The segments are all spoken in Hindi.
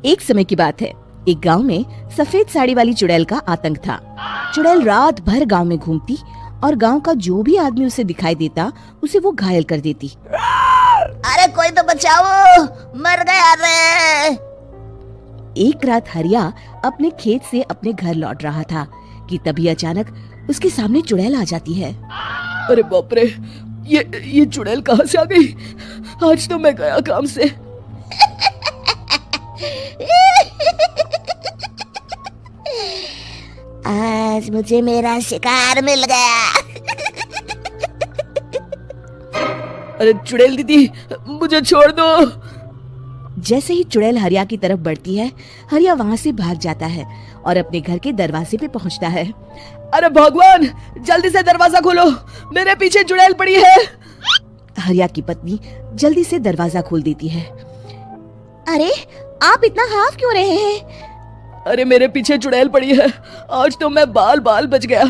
एक समय की बात है, एक गांव में सफेद साड़ी वाली चुड़ैल का आतंक था। चुड़ैल रात भर गांव में घूमती और गांव का जो भी आदमी उसे दिखाई देता उसे वो घायल कर देती। अरे कोई तो बचाओ, मर गया रे। एक रात हरिया अपने खेत से अपने घर लौट रहा था कि तभी अचानक उसके सामने चुड़ैल आ जाती है। अरे बाप रे, ये चुड़ैल कहाँ से आ गई? आज तो मैं गया काम से। आज मुझे मेरा शिकार मिल गया। अरे चुड़ैल दीदी, मुझे छोड़ दो। जैसे ही चुड़ैल हरिया की तरफ बढ़ती है, हरिया वहाँ से भाग जाता है और अपने घर के दरवाजे पे पहुँचता है। अरे भगवान, जल्दी से दरवाजा खोलो, मेरे पीछे चुड़ैल पड़ी है। हरिया की पत्नी जल्दी से दरवाजा खोल देती है। अरे आप इतना हाफ क्यों रहे हैं? अरे मेरे पीछे चुड़ैल पड़ी है, आज तो मैं बाल बाल बच गया।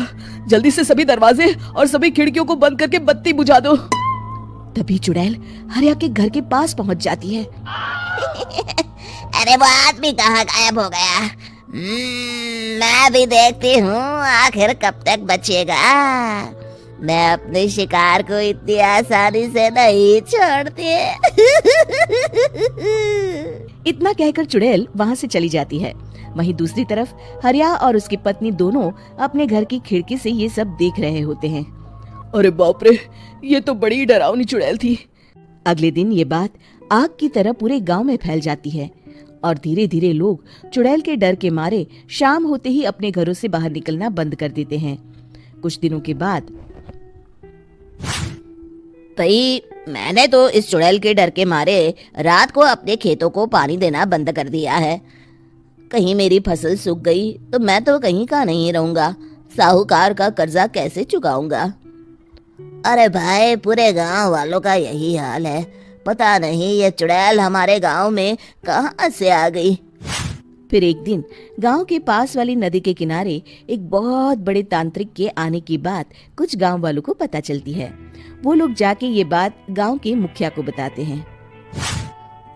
जल्दी से सभी दरवाजे और सभी खिड़कियों को बंद करके बत्ती बुझा दो। तभी चुड़ैल हरिया के घर के पास पहुंच जाती है। अरे वो आदमी कहाँ गायब हो गया? मैं भी देखती हूँ आखिर कब तक बचेगा। मैं अपने शिकार को इतनी आसानी से नहीं छोड़ती। इतना कहकर चुड़ैल वहाँ से चली जाती है। वहीं दूसरी तरफ हरिया और उसकी पत्नी दोनों अपने घर की खिड़की से ये सब देख रहे होते हैं। अरे बाप रे, ये तो बड़ी डरावनी चुड़ैल थी। अगले दिन ये बात आग की तरह पूरे गांव में फैल जाती है और धीरे धीरे लोग चुड़ैल के डर के मारे शाम होते ही अपने घरों से बाहर निकलना बंद कर देते हैं। कुछ दिनों के बाद भाई, मैंने तो इस चुड़ैल के डर के मारे रात को अपने खेतों को पानी देना बंद कर दिया है। कहीं मेरी फसल सूख गई तो मैं तो कहीं का नहीं रहूंगा। साहूकार का कर्जा कैसे चुकाऊंगा? अरे भाई, पूरे गांव वालों का यही हाल है। पता नहीं ये चुड़ैल हमारे गांव में कहां से आ गई। फिर एक दिन गांव के पास वाली नदी के किनारे एक बहुत बड़े तांत्रिक के आने की बात कुछ गांव वालों को पता चलती है। वो लोग जाके ये बात गांव के मुखिया को बताते हैं।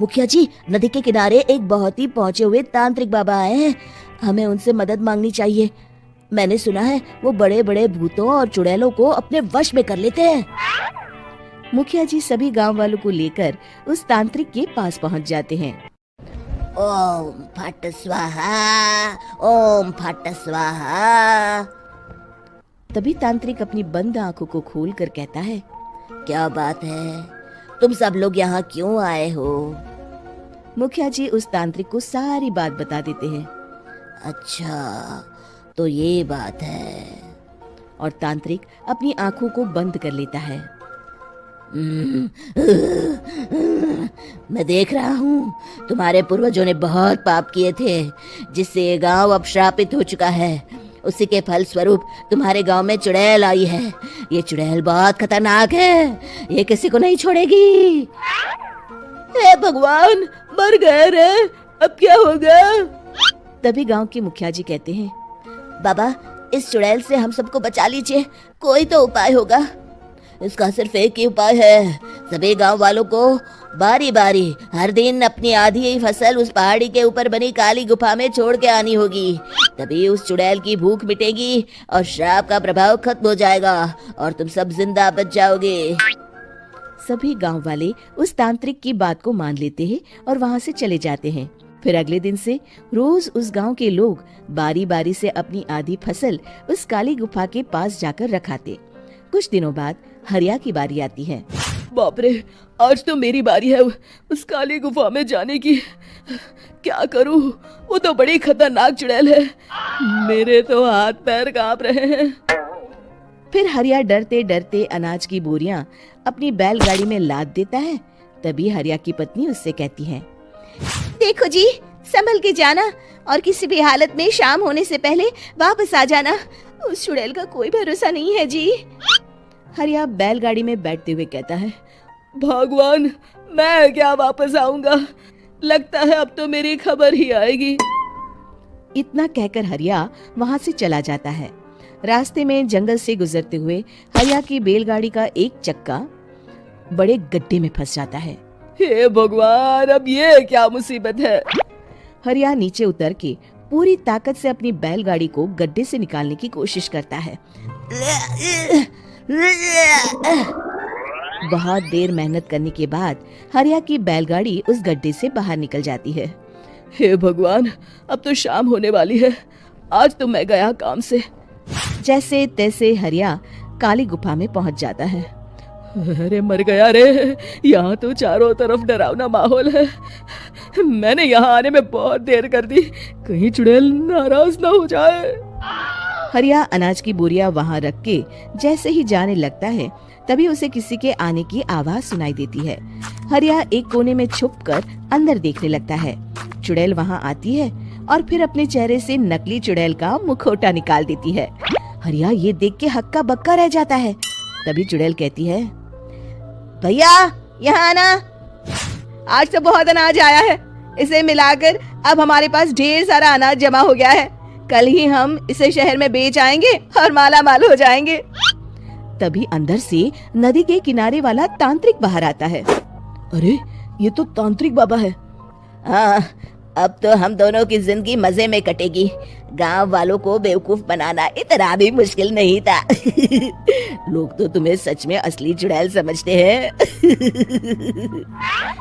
मुखिया जी, नदी के किनारे एक बहुत ही पहुंचे हुए तांत्रिक बाबा आए हैं। हमें उनसे मदद मांगनी चाहिए। मैंने सुना है वो बड़े बड़े भूतों और चुड़ैलों को अपने वश में कर लेते हैं। मुखिया जी सभी गांव वालों को लेकर उस तांत्रिक के पास पहुंच जाते हैं। ओम फट स्वाहा, ओम फट स्वाहा। तभी तांत्रिक अपनी बंद आंखों को खोलकर कहता है, क्या बात है? तुम सब लोग यहाँ क्यों आए हो? मुखिया जी उस तांत्रिक को सारी बात बता देते हैं। अच्छा, तो ये बात है। और तांत्रिक अपनी आंखों को बंद कर लेता है। मैं देख रहा हूँ तुम्हारे पूर्वजों ने बहुत पाप किए थे, जिससे ये गांव अब श्रापित हो चुका है। उसी के फल स्वरूप तुम्हारे गांव में चुड़ैल आई है। ये चुड़ैल बहुत खतरनाक है, ये किसी को नहीं छोड़ेगी। हे भगवान, मर गए रे, अब क्या होगा? तभी गांव के मुखिया जी कहते हैं, बाबा, इस चुड़ैल से हम सबको बचा लीजिए। कोई तो उपाय होगा। इसका सिर्फ एक ही उपाय है। सभी गांव वालों को बारी बारी हर दिन अपनी आधी फसल उस पहाड़ी के ऊपर बनी काली गुफा में छोड़ के आनी होगी। तभी उस चुड़ैल की भूख मिटेगी और श्राप का प्रभाव खत्म हो जाएगा और तुम सब जिंदा बच जाओगे। सभी गांव वाले उस तांत्रिक की बात को मान लेते हैं और वहां से चले जाते हैं। फिर अगले दिन से रोज उस गांव के लोग बारी बारी से अपनी आधी फसल उस काली गुफा के पास जाकर रखाते। कुछ दिनों बाद हरिया की बारी आती है। बाप रे, आज तो मेरी बारी है उस काली गुफा में जाने की। क्या करूं? वो तो बड़ी खतरनाक चुड़ैल है। मेरे तो हाथ पैर कांप रहे हैं। फिर हरिया डरते डरते अनाज की बोरियां अपनी बैलगाड़ी में लाद देता है। तभी हरिया की पत्नी उससे कहती है, देखो जी, संभल के जाना और किसी भी हालत में शाम होने से पहले वापस आ जाना। उस चुड़ैल का कोई भरोसा नहीं है जी। हरिया बैलगाड़ी में बैठते हुए कहता है, भगवान, मैं क्या वापस आऊंगा? लगता है अब तो मेरी खबर ही आएगी। इतना कहकर हरिया वहां से चला जाता है। रास्ते में जंगल से गुजरते हुए हरिया की बैलगाड़ी का एक चक्का बड़े गड्ढे में फंस जाता है। हे भगवान, अब ये क्या मुसीबत है? हरिया नीचे उतर के पूरी ताकत से अपनी बैलगाड़ी को गड्ढे से निकालने की कोशिश करता है। बहुत देर मेहनत करने के बाद हरिया की बैलगाड़ी उस गड्ढे से बाहर निकल जाती है। हे भगवान, अब तो शाम होने वाली है। आज तो मैं गया काम से। जैसे तैसे हरिया काली गुफा में पहुंच जाता है। अरे मर गया रे, यहाँ तो चारों तरफ डरावना माहौल है। मैंने यहाँ आने में बहुत देर कर दी, कहीं चुड़ैल नाराज ना हो जाए। हरिया अनाज की बोरिया वहाँ रख के जैसे ही जाने लगता है, तभी उसे किसी के आने की आवाज सुनाई देती है। हरिया एक कोने में छुपकर अंदर देखने लगता है। चुड़ैल वहाँ आती है और फिर अपने चेहरे से नकली चुड़ैल का मुखौटा निकाल देती है। हरिया ये देख के हक्का बक्का रह जाता है। तभी चुड़ैल कहती है, भैया यहाँ आना। आज तो बहुत अनाज आया है, इसे मिलाकर अब हमारे पास ढेर सारा अनाज जमा हो गया है। कल ही हम इसे शहर में बेच आएंगे और माला माल हो जाएंगे। तभी अंदर से नदी के किनारे वाला तांत्रिक बाहर आता है। अरे ये तो तांत्रिक बाबा है। हाँ, अब तो हम दोनों की जिंदगी मजे में कटेगी। गांव वालों को बेवकूफ बनाना इतना भी मुश्किल नहीं था। लोग तो तुम्हें सच में असली चुड़ैल समझते हैं।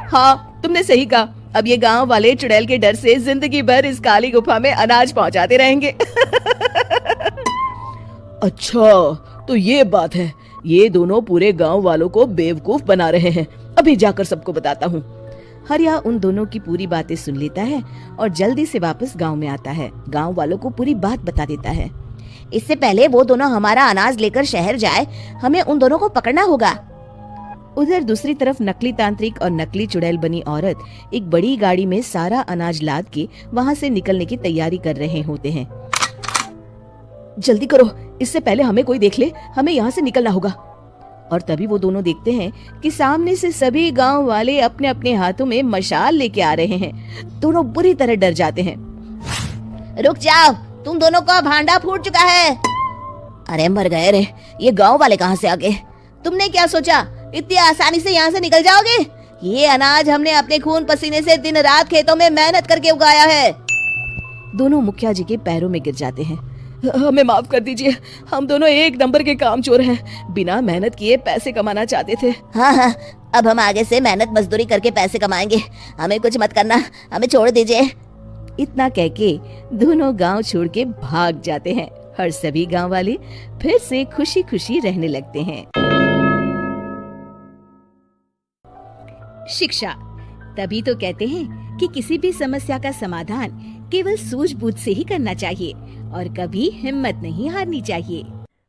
हाँ, तुमने सही कहा। अब ये गांव वाले चुड़ैल के डर से जिंदगी भर इस काली गुफा में अनाज पहुंचाते रहेंगे। अच्छा, तो ये बात है। ये दोनों पूरे गांव वालों को बेवकूफ बना रहे हैं। अभी जाकर सबको बताता हूँ। हरिया उन दोनों की पूरी बातें सुन लेता है और जल्दी से वापस गांव में आता है। गांव वालों को पूरी बात बता देता है। इससे पहले वो दोनों हमारा अनाज लेकर शहर जाए, हमें उन दोनों को पकड़ना होगा। उधर दूसरी तरफ नकली तांत्रिक और नकली चुड़ैल बनी औरत एक बड़ी गाड़ी में सारा अनाज लाद के वहाँ से निकलने की तैयारी कर रहे होते हैं। जल्दी करो, इससे पहले हमें कोई देख ले। हमें यहाँ से निकलना होगा। और तभी वो दोनों देखते हैं कि सामने से सभी गांव वाले अपने अपने हाथों में मशाल लेके आ रहे हैं। दोनों बुरी तरह डर जाते हैं। रुक जाओ, तुम दोनों का भांडा फूट चुका है। अरे मर गए रे, ये गांव वाले कहाँ से आ गए? तुमने क्या सोचा इतनी आसानी से यहाँ से निकल जाओगे? ये अनाज हमने अपने खून पसीने से दिन रात खेतों में मेहनत करके उगाया है। दोनों मुखिया जी के पैरों में गिर जाते हैं। हमें माफ कर दीजिए, हम दोनों एक नंबर के कामचोर हैं। बिना मेहनत किए पैसे कमाना चाहते थे। हाँ, अब हम आगे से मेहनत मजदूरी करके पैसे कमाएंगे। हमें कुछ मत करना, हमें छोड़ दीजिए। इतना कह के दोनों गांव छोड़ के भाग जाते हैं और सभी गांव वाले फिर से खुशी खुशी रहने लगते हैं। शिक्षा, तभी तो कहते हैं कि किसी भी समस्या का समाधान केवल सूझबूझ से ही करना चाहिए और कभी हिम्मत नहीं हारनी चाहिए।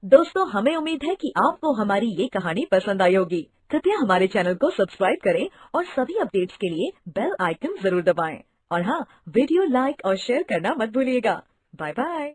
दोस्तों, हमें उम्मीद है कि आपको हमारी ये कहानी पसंद आई होगी। कृपया हमारे चैनल को सब्सक्राइब करें और सभी अपडेट्स के लिए बेल आइकन जरूर दबाएं। और हाँ, वीडियो लाइक और शेयर करना मत भूलिएगा। Bye bye.